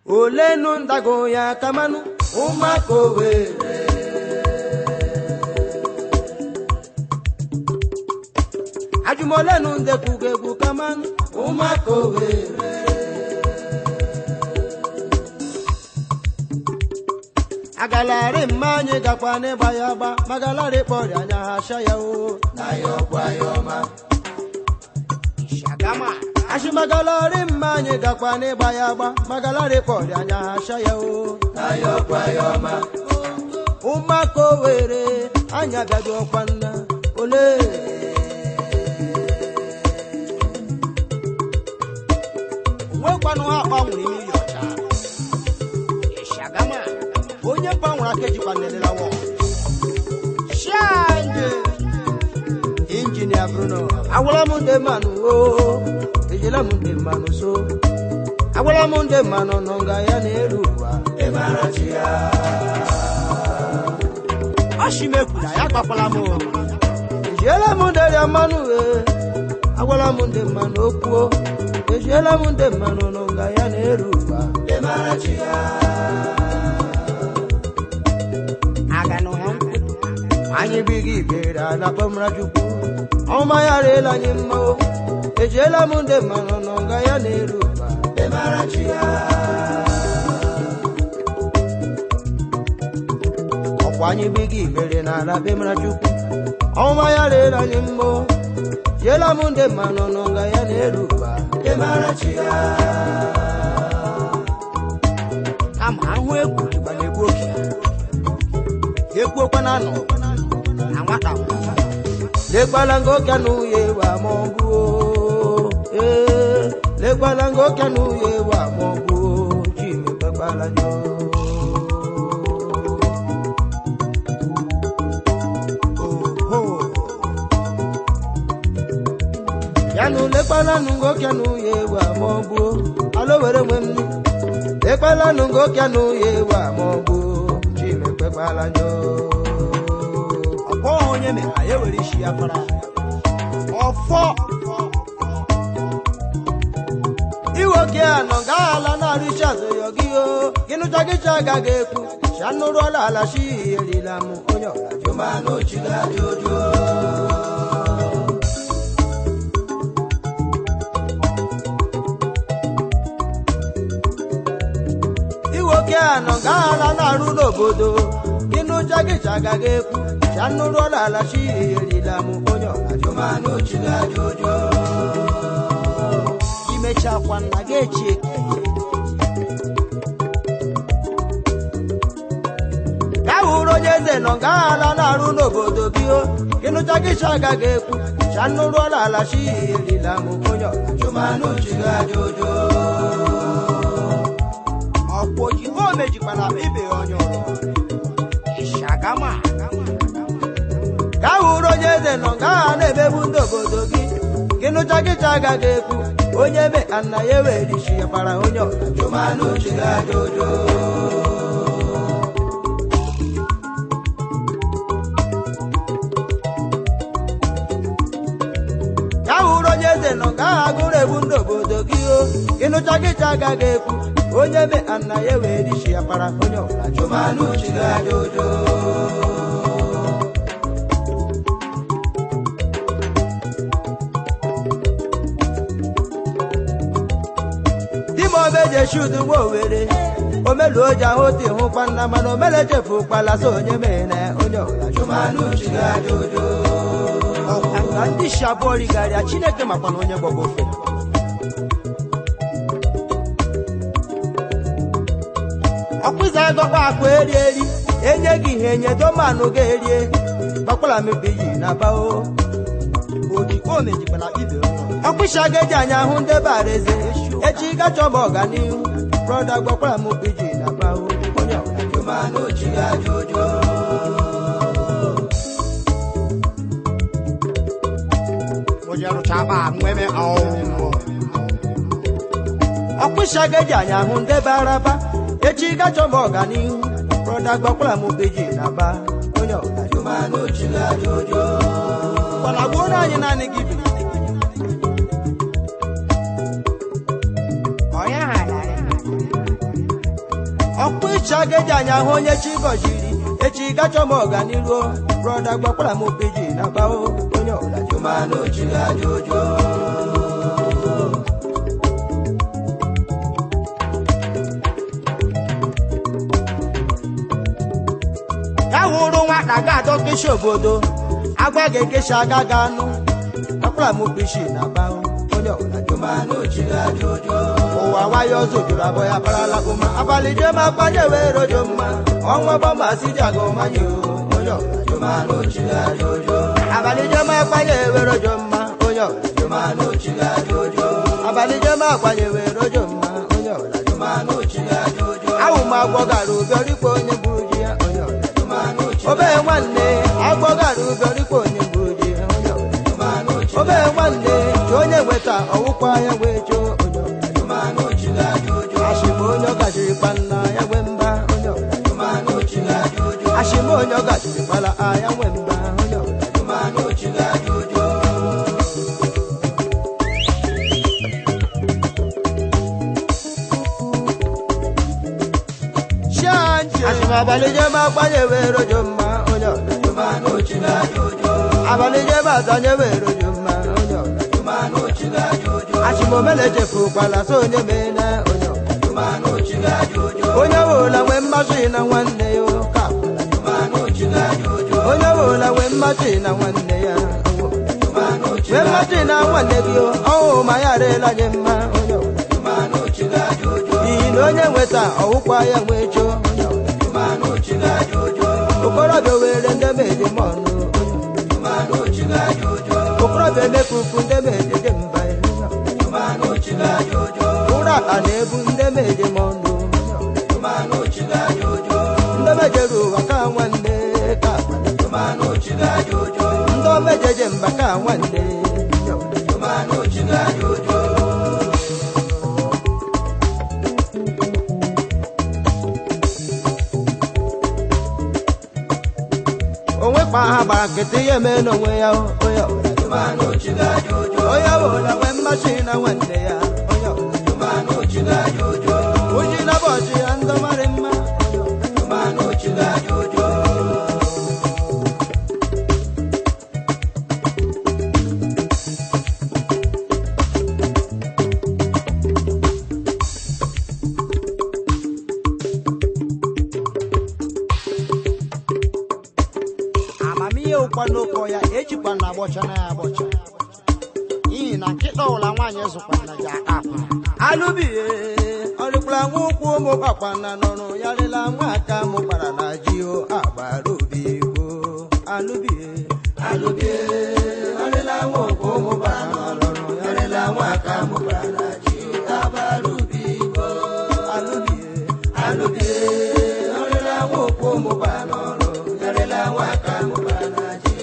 olenu ndago ya kamanu umako were ajumolenu ndekugegu kamanu umako were agalari mmanye gakwane bayaba magalari pori anya hasha ya o na yokwa yoma shagama ashimagalari mmanye gakwane bayaba magalari pori anya hasha ya o na yokwa yoma umako were anya biajo kwanna ole wekwanu ha onwuri mi yocha shagama onye gbanwere akeji kwanelela wo shanje engineer Bruno awala munde manu o ejela munde manu so awala munde manu nonga ya neruwa emarachia ashimekula ya kwakwala mo ejela munde ya manu awala munde manu okuo ejela munde manu nonga ya neruwa emarachia Anyi bigi bera la pamra juku Oma ya rela nyimmo Ejela munde manononga ya neruba Emarachia Okwanyi bigi bera la pamra juku Oma ya rela nyimmo Ejela munde manononga ya neruba Emarachia Ama anwe kutuba negoki Ekwo kwanano Lekwalango kanu ye wa mongu Lekwalango kanu ye wa mongu Jimi kakwalanyo Yanu lekwalango kanu ye wa mongu Alo were mwemni Lekwalango kanu ye wa mongu Jimi kakwalanyo onye me aye were shi afara ofo iwoke anongala na rishazo yogio ginu chagicha gageku shanuru ala shi elilamu onyo jumano chiga jojo iwoke anongala na ru nobodo ginu chagicha gageku Chanuru ala shi elilamu onyo ajumano chiga jojo Imecha kwanna gechi Kawuro jeze nongala naru nobodo bio Kinu chagisha gageku Chanuru ala shi elilamu onyo ajumano chiga jojo Opoji omeji kwana ibe onyo Ishagama Kawuro jeze nonga nebe bundo bodogi Kinu chagicha gageku Onye me anna yewe rishi ya para onyo Jumano chiga jojo Kawuro jeze nonga agure bundo bodogi Kinu chagicha gageku Onye me anna yewe rishi ya para onyo Jumano chiga jojo Obeje shudu wo were omelu oja hoti hu panna mano meleje fu pala so onye mene onyo ya jumanu chiga jojo andi shabori gari a Chineke makwa na onye gbogbo fe Akwiza gokwa akwa eri enye gi ihe enye do manu ga erie bakwala mebeyi na bawo oji ko meji pala ibe Akwisha geji anya hu nde bareze Echi gacho mogani brother gbokwara mu biji na bawo onye jumano chiga jojo Ojaru chaba mweme awo Akwisha geji anya hu nde baraba Echi gacho mogani brother gbokwara mu biji na ba onye jumano chiga jojo Wala gwona anyi nani gibi ọkpụcha geji anya hụ onye chi gọjiri echi gachọ m ọganiru brọda gbakwara m obeji na bao onye ọbụla jụmanụ chiri aja ụjọ ya hụrụ nwata ga-adọkechi obodo agbaghị ekechi agaghị anụ gbakwara m obeji na bao onye ọbụla jụmanụ chiri aja ụjọ ụwa nwayọ ọzọ jụrụ abụọ ya barala ụma abalị jem akpanye wee rojo mma ọnwa bọmasị ji aga ọmanye onye ọbụla jụmanụ chiri aja ụjọ abalị jem akpanye wee rojo mma onye ọbụla jụmanụ chiri aja ụjọ abalị jem akpanye wee rojo mma onye ọbụla jụmanụ chiri aja ụjọ ahụ m agwọ gara ụbịọrikwa onye gburu ji ya onye ọbụla jụmanụ obee nwanne agwọ gara ụbịọrikwa onye gburu ji ya onye ọbụla jụmanụ obee nwanne ji onye nweta ọwụkwa ya wee choo onye ọbụla jụmanụ chiri aja ụjọ ashịma onye ọ gajiri kpanna ya nwee mba onye ọbụla jụmanụ chiri aja ụjọ ashịma onye ọ gajiri kpala ya nwee mba onye ọbụla jụmanụ chiri aja ụjọ ashịma abalị jem agbanye wee rojo mma onye ọbụla jụmanụ chiri aja ụjọ abalị jem azanye wee rojo mma onye ọbụla jụmanụ chiri aja ụjọ ashịma omele chefukwala so onye meena onye ọbụla jụmanụ chiri aja ụjọ onye ọbụla nwee mmasị na nwanne ya ka jụmanụ chiri aja ụjọ onye ọbụla nwee mmasị na nwanne ya nwee mmasị na nwanne gị ọhụ ma ya arịla nye mma onye ọbụla jụmanụ chiri aja ụjọ n'ihi na onye nweta ọwụkwa ya nwee choo onye ọbụla jụmanụ chiri aja ụjọ okorobịa were ndị meje m ọnụ jụmanụ chiri aja ụjọ okorobịa emekuku ndị meje je mba jụmanụ chiri aja ụjọ ụra akpa na-ebu ndị meje m ọnụ jụmanụ chiri aja ụjọ ndị mejere ụwa ka nwanne ka jụmanụ chiri aja ụjọ ndị omejeje mba ka nwanne jụmanụ chiri aja ụjọ onwe kpa ha gbara nkịtị ihe mee n'onwe ya onye ọbụla jụmanụ chiri aja ụjọ onye ọbụla nwee mmasị na nwanne ya onye ọbụla jụmanụ chiri aja ụjọ uji na bọchị ya ndị marị mma onye ọbụla jụmanụ chiri aja ụjọ n'ụkọ ya ejikwa na agbọcha na ya agbọcha n'ihi na nkịta ụla nwaanyị zụkwa na ji akpa alụbihe ọrịkwara nwa ụkwụ ụmụ kpakwa na nọrụ ya rịla nwa aka mụ gbara na ji o agbara obi igbo alụbihe ọrịla nwa ụkwụ ụmụ gbara na nọrụ ya rịla nwa aka mụ gbara na ji o agbara obi igbo alụbihe ọrịla nwa ụkwụ ụmụ gbara na nọrụ ya rịla nwa aka mụ gbara na ji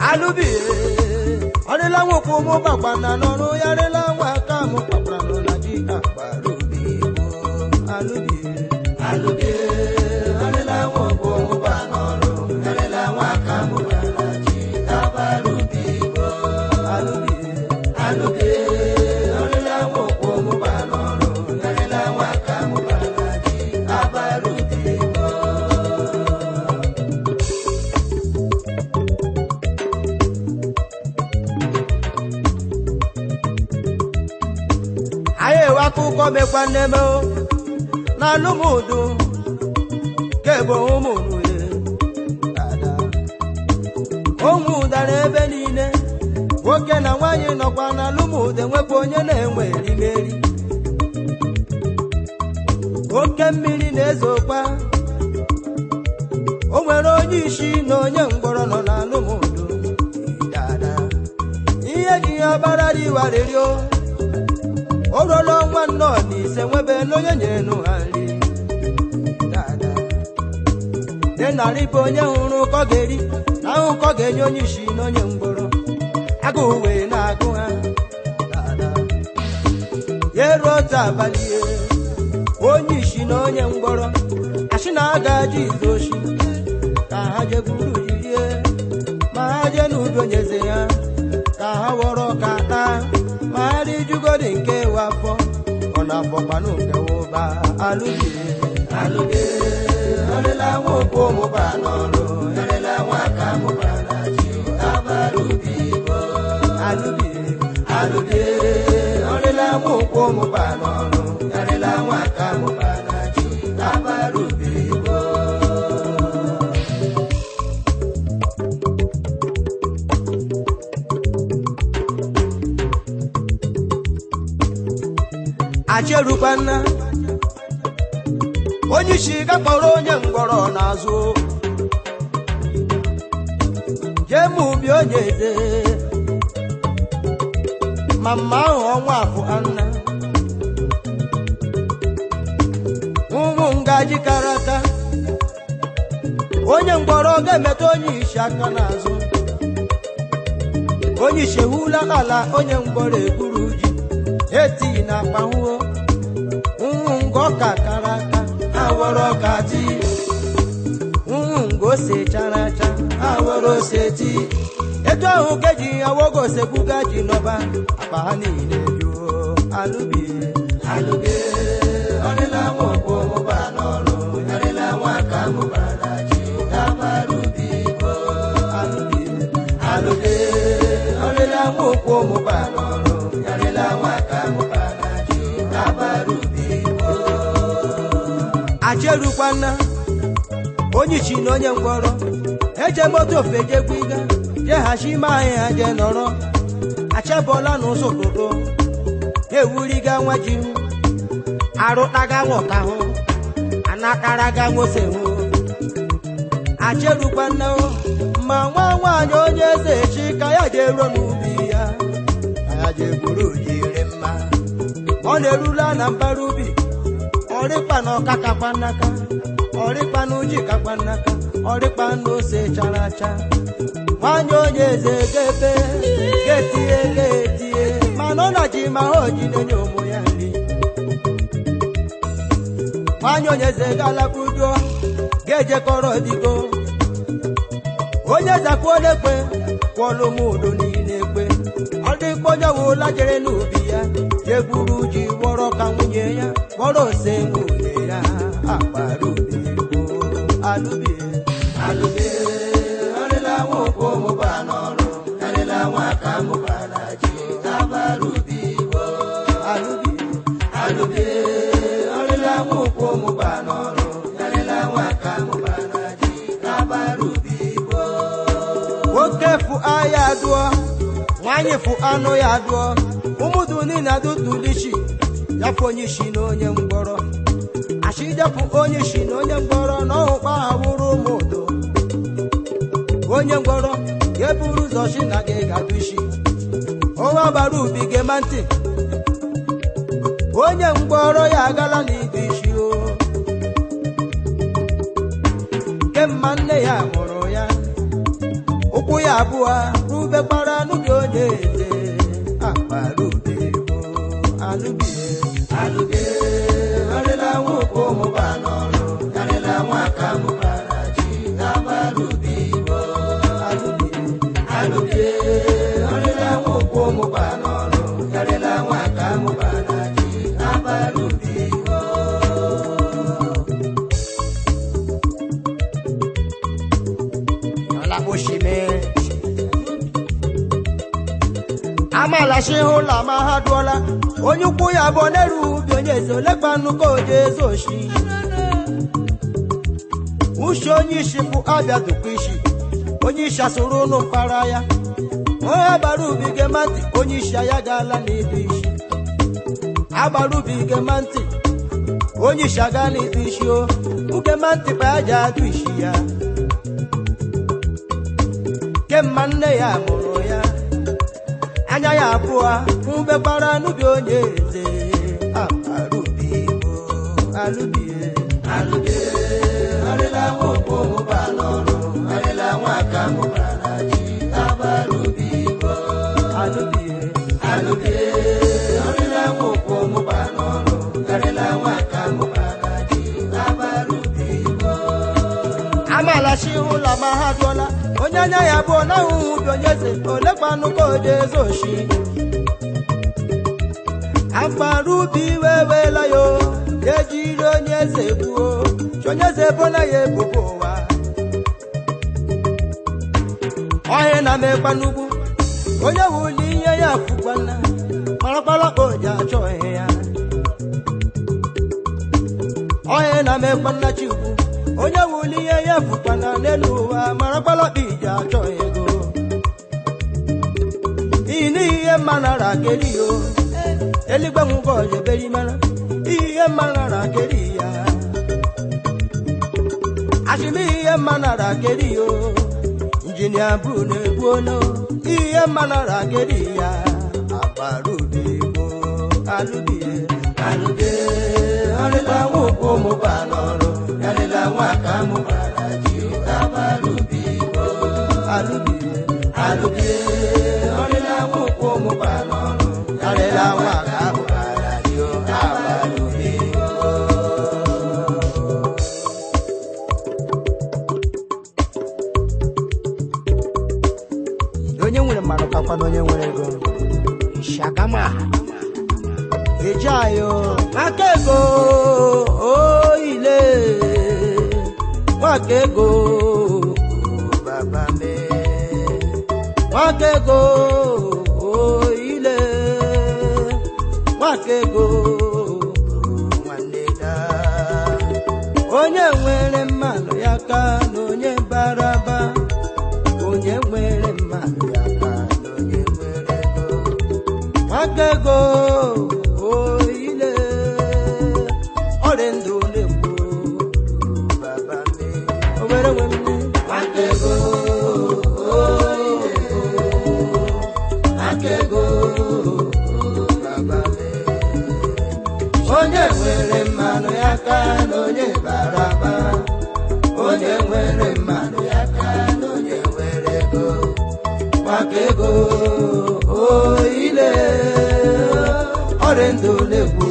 alụbihe ọrịla nwokwu ụmụ gbakwa na n'ọrụ ya rịla nwa aka mụ kpakwara nọ na ji agbara obi igbo alụbihe ọrịla nwokwu ụmụ gba n'ọrụ ya rịla nwa aka mụ gbara na ji agbara obi igbo alụbihe ọrịla nwokwu ụmụ gba n'ọrụ ya rịla nwa aka mụ gbara na ji agbara obi igbo akụkọ mekwa nneme na alụmụdụ kebo ụmụnụye ụmụ ụdara ebe niile nwoke na nwaanyị nọkwa na alụmụdụ enwekwa onye na-enwe erimeri oke mmiri na-ezokwa o nwere onye isi na onye ngwọrọ nọ na alụmụdụ ihe ji ya gbara riwarerio o ruola ọnwa nnọọ na ise nwebe n'onye nyere nụ ha nri dị narị bụ onye hụrụ ụkọ ga-eri na ahụ ụkọ ga-enye onye isi na onye mgbọrọ agụụ wee na-agụ ha ya eruo otu abalị onye isi na onye mgbọrọ asị na aga ji izu oshi ka ha jegwu bọ̀pánú kẹwọ́ bá alúbì alúbì ọ̀rẹ́lá wọn kó mo bá lọ́rọ̀ ọ̀rẹ́lá wọn ká mo bá lájú abárúbì bọ́ alúbì alúbì ọ̀rẹ́lá wọn kó mo bá lọ́rọ̀ ọ̀rẹ́lá wọn ká mo bá lájú abárúbì bọ́. Acherukwana onye isi gakpọrọ onye ngwọrọ n'azụ jem ubi onye eze ma mma ahụ ọnwa afọ anna ụmụ ngaji karata onye ngwọrọ ga-emeta onye isi aka n'azụ onye isi ehula ala onye ngwọrọ eburu ji eti na akpanwuo ngo kakara aka awọrọ kati ngo se chara cha awọrọ seti etu ahụ keji awogo sebuga ji nọba akpa ha niile juo alụbi alụbi ọrịla nwokwo mụba n'ọrụ yarịla nwaka mụbara ji abarubi bo alụbi alụbi ọrịla nwokwo mụba n'ọrụ yarịla nwaka mụbara ji abarubi bo acherukwana onye chi na onye ngwọrọ eje moto ofejekwa iga jeghachime ahịa je nọrọ achebọla n'ụzọ ụtụtụ ewuriga nwa ji hụ arụtaga nwọka hụ anakaraga nwose hụ acherukwana ma nwa nwaanyị onye eze chi ka ya jeruo n'ubi ya ka ya jegburu jiri mma ọ na-erula na mbara ubi ọrịkpa na ọka kakwa n'aka ọrịkpa na uji kakwa n'aka ọrịkpa na ose chara acha nwanyị onye eze gebe getie mana ọ na ji ma ha oji na-enye ụmụ ya nri nwanyị onye eze galakwudo ga-ejekọrọ digo onye zakwuolekwe kwọlụ m udo niile ekwe ọ dịkwa onye wụla jere n'ubi ya jegburu ji wọrọ ka nwunye ya wọrọ ose nwunye ya akpara ubi alụbi alụbi ọrịla nwokwo mụba n'ọrụ yarịla nwaka mụbara ji abarubi bo alụbi alụbi ọrịla nwokwo mụba n'ọrụ yarịla nwaka mụbara ji abarubi bo nwoke fụ aya dụọ nwanyị fụ anụ ya dụọ ụmụdụ niile adụtụlichi yapụ onye isi na onye mgbọrọ achijapụ onye isi na onye mgbọrọ na ọhụkpa ha bụrụ ụmụdo onye mgbọrọ ga-eburu ụzọ chi na gị ga-adụ isi ọnwa gbara ubi gema ntị onye mgbọrọ ya agala n'idu isi o kemma nne ya mụrụ ya ụkwụ ya abụọ rubekwara n'ubi onye eze akpara ubi bo alụbi alụbi ọrịla nwokwo mụba n'ọrụ yarịla nwaka mụbara ji abarubi bo alụbi alụbi ọrịla nwokwo mụba n'ọrụ yarịla nwaka mụbara ji abarubi bo ọlakposhime amalachi ụlọ ma ha dụọla onye ukwu ya bụ n'elu ubi onye eze olekpa nnukwu oje eze oshi ushi onye isi bụ abịa dụkwa isi onye isi asụrụ ụnụ mpara ya onye agbara ubi gema ntị onye isi ya gaala n'idu isi agbara ubi gema ntị onye isi aga n'idu isi o ugema ntị pa ya ji adụ isi ya kemma nne ya mụrụ ya anya ya abụọ mbegbara n'ubi onye eze abarubi bo alụbi alụbi ọrịla nwokwo mụba n'ọrụ ọrịla nwaka mụbara ji abarubi bo alụbi alụbi ọrịla nwokwo mụba n'ọrụ ọrịla nwaka mụbara ji abarubi bo amalachi ụlọ ma ha dụọla onye anya ya bụ na ahụhụ ubi onye eze olekwa nnukwu oje eze oshi akparubi wewela yo ejiri onye eze gbuo onye eze bona ya ebubo ụwa onye na-amekwa n'ugwu onye wuli ihe ya fukwana marakpala oji achọ ihe ya onye na-amekwa nna chikwu onye wuli ihe ya fukwana n'elu ụwa marakpala iji achọ ego ihe mmanara keri yo eligwe nwụgo jeberi mana ihe mmanara keri ya ashimi ihe mmanara keri yo injinia bụ na-egbu ono ihe mmanara keri ya akparubi bụ alụbie ọrịla nwụkwụ mụba n'ọrụ yarịla nwaka mụbara ji akparubi bụ alụbie ọrịla nwụkwụ mụba n'ọrụ yarịla nwaka mụbara ji akparubi onye nwere mmadụ kakwa na onye nwere ego shagama ejayo maka ego oile maka ego baba me maka ego oile maka ego nwanne da onye nwere mmadụ ya ka na onye baraba onye nwere mmadụ ya ka na onye nwere ego maka ego oile ọrịa ndụ na-egbu baba me obere nwe mme maka ego oile maka ego baba me onye nwere mmanụ ya ka na onye baraba onye nwere mmanụ ya ka na onye nwere ego maka ego oile ọrịa ndụ na-egbu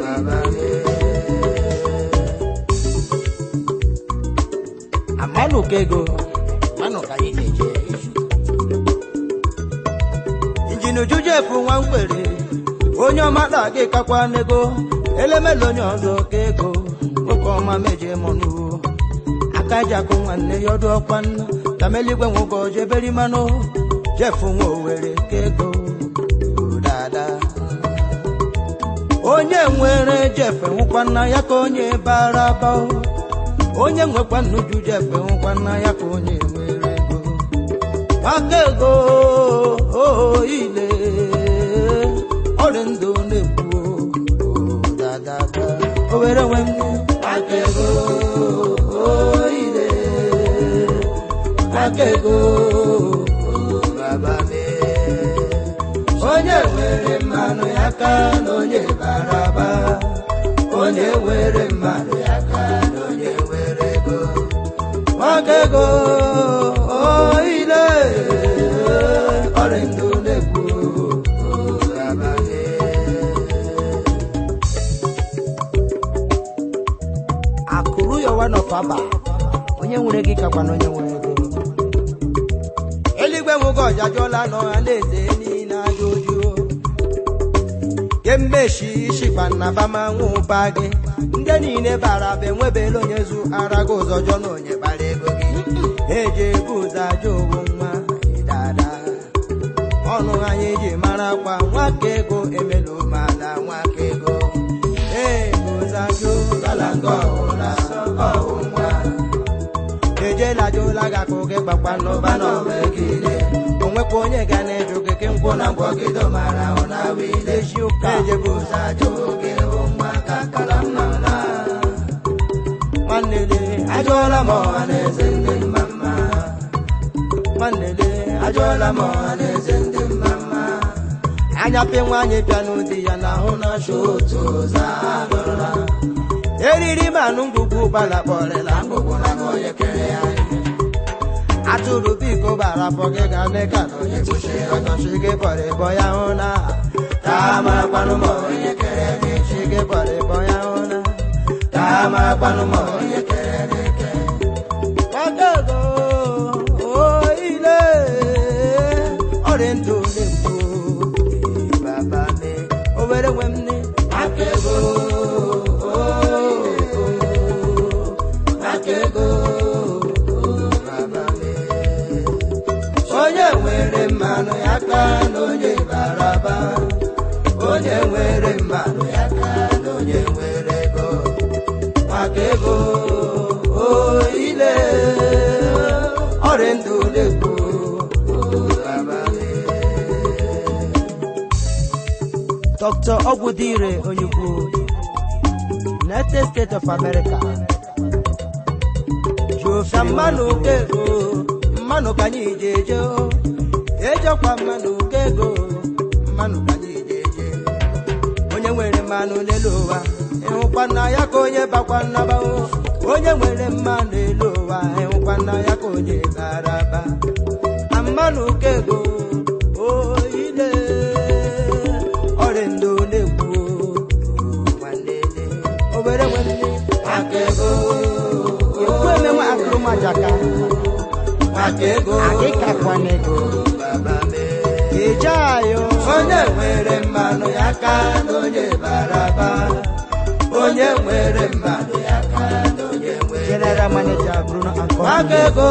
baba me amanụka ego manụka anyị na-eje injin juju efu nwa mgbere onye ọma na-aga kakwa n'ego elemele onye ọzọ ka ego nwoke ọma meje mọnụ aka ji akụ nwanne ya ọdụ ọkwa nna tameligwe nwoke ojeberi manụ jefu nwa owere ka ego dada onye nwere jefe nwụkwa nna ya ka onye bara aba onye nwekwa nnuju jefe nwụkwa nna ya ka onye nwere ego maka ego oile ọrịa ndụ na-ekwu dada owere nwe mme maka ego oile maka ego baba me onye nwere mmanụ ya ka na onye baraba onye nwere mmanụ ya ka na onye nwere ego maka ego oile ọrịa ndụ na-ekwu baba me akụrụ ya one of aba onye nwere gị kakwa na onye nwere ego eligwe nwoke ọjajụọla n'ọhanaeze niile aja ojuo kemgbe shikpa na bama nwụba gị ndị niile bara be nwebela onye zu ara gị ụzọ jọ na onye bara ego gị eji ebu ụzọ aja owu nwa dada ọnụ anyị ji mara kwa nwaka ego emelu mada nwaka ego ụzọ aja galanga ọhụra ọhụ nwa ejela jola ga ka oge gbakwa n'ụba n'ọba egide onwekwa onye ga na-eju gị ke nkwụ na ngwọgido mara ahụ na wile ji ụka ejebu ụzọ aja oge nwa ka kala mma na nwanne ajụọla m ọha na eze ndị mma mma nwanne ajụọla m ọha na eze ndị mma mma anya pe nwaanyị bịa n'ụdị ya na ahụ na achọ otu ụzọ alụrụla eriri manụ ngwugwu gbala kpọrịla ngwugwu na onye kere ya atụrụ biko bara afọ gị ga neka na onye tụchi ọtọchi gị kpọrọ ịbọ ya hụ na taa marakwanụ ma onye kere gị chi gị kpọrọ ịbọ ya hụ na taa marakwanụ ma onye kere gị ke maka ego oile ọrịa ndụ na-ekwu baba me onye baraba onye nwere mmadụ ya ka na onye nwere ego maka ego ile ọrịa ndụ legbo Dr. Ogwudire Onyukwu United States of America Jofia mmanụ kego mmanụ kanyi jeje ejekwa mmanụ kego mmanụ kanyi jeje onye nwere mmanụ n'elu ụwa ịhụkwa na ya ka onye bakwa nnaba onye nwere mmanụ n'elu ụwa ịhụkwa na ya ka onye baraba mmanụ kego ile ọrịa ndụ na-ekwu nwanne obere nwere akego ekwu emenwe akụrụmajaka akego akịkakwanego ijeayo onye nwere mmanụ ya ka na onye baraba onye nwere mmanụ ya ka na onye nwere General Manager Bruno Akon akego